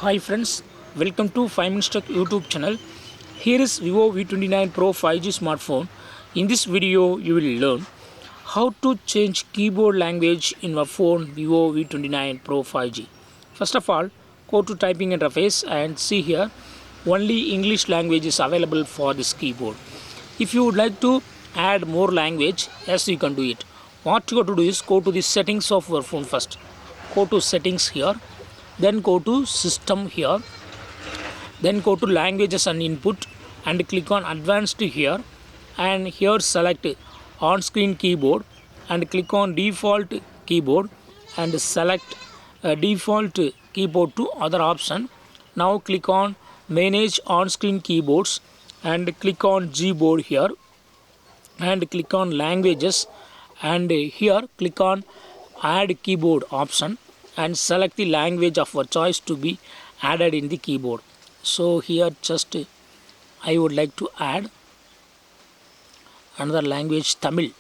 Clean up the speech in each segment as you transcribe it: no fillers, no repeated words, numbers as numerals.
Hi friends, welcome to 5 Minutes Tech YouTube channel. Here is Vivo V29 Pro 5G smartphone. In this video, you will learn how to change keyboard language in your phone Vivo V29 Pro 5G. First of all, go to typing interface and see here only English language is available for this keyboard. If you would like to add more language, yes, you can do it. What you have to do is go to the settings of your phone first. Go to settings here, then go to system here, then go to languages and input and click on advanced here, and here select on screen keyboard and click on default keyboard and select default keyboard to other option. Now click on manage on screen keyboards and click on Gboard here and click on languages, and here click on add keyboard option and select the language of your choice to be added in the keyboard. So here just I would like to add another language, Tamil.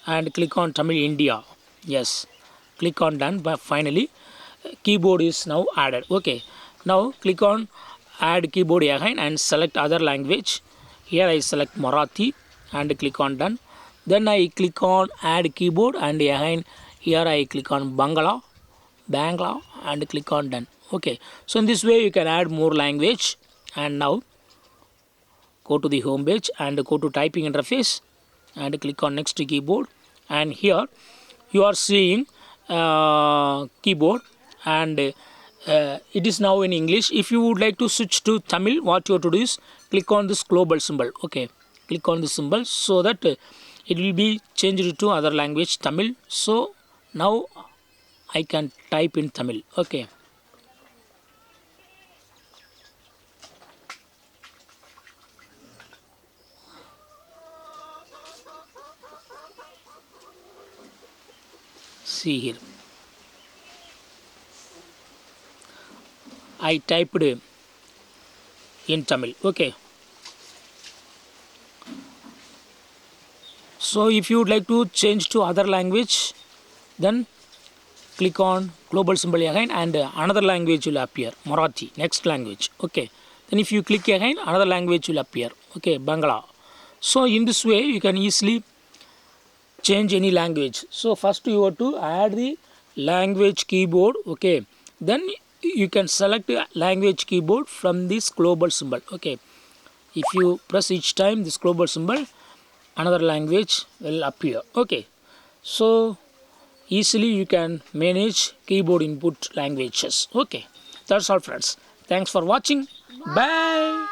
And click on Tamil India. Yes, click on done. But finally keyboard is now added. Okay, now click on add keyboard again and select other language. Here I select Marathi and click on done. Then I click on add keyboard and again here I click on Bangla and click on done. Okay, so in this way you can add more language. And now go to the home page and go to typing interface and click on next keyboard, and here you are seeing keyboard, and it is now in English. If you would like to switch to Tamil, what you have to do is click on this global symbol. Okay, click on the symbol so that it will be changed to other language, Tamil. So now I can type in Tamil. Okay, see here I typed in Tamil. Okay, so if you would like to change to other language, then click on global symbol again and another language will appear, Marathi, next language. Okay, then if you click again, another language will appear. Okay, Bangla. So in this way you can easily change any language. So first you have to add the language keyboard. Okay, then you can select language keyboard from this global symbol. Okay, if you press each time this global symbol, another language will appear. Okay, so easily you can manage keyboard input languages. Okay, that's all friends. Thanks for watching. Bye.